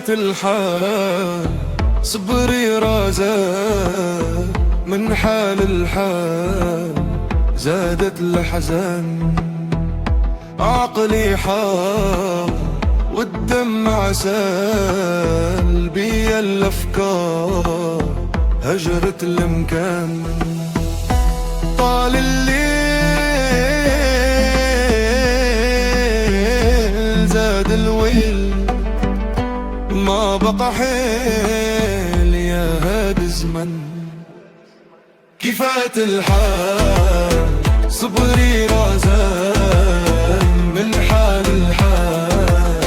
كفات الحال صبري رازان من حال الحال زادت الأحزان. عقلي حار والدمع سال بيا الأفكار هجرت المكان. طال الليل زاد الويل ما بقى حيل يا هاد الزمن. كفات الحال صبري رازان من حال الحال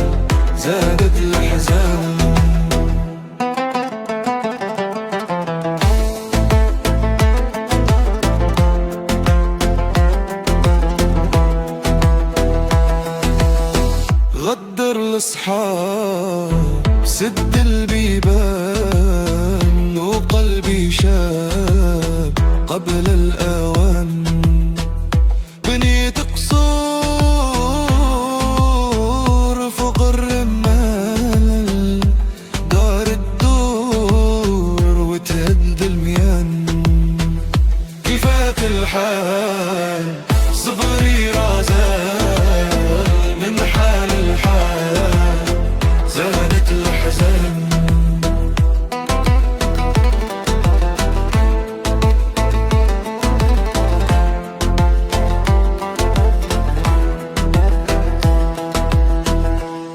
زادت الأحزان. غدر الأصحاب سد البيبان وقلبي شاب قبل الأوان. بنيت قصور فوق الرمال دار الدور وتهد الميان. كفات الحال صبري رازان من حال الحال زادت الأحزان.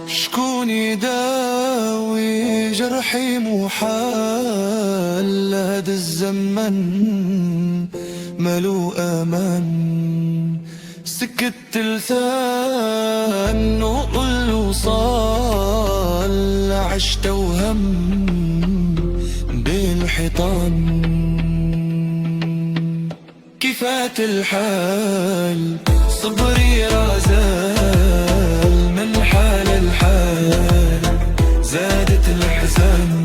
شكون يداوي جرحي محال هاد الزمن ملو امان. سكت لسان وقل وصال عشت وهم بين الحيطان. كفات الحال صبري رازال من حال الحال زادت الأحزان.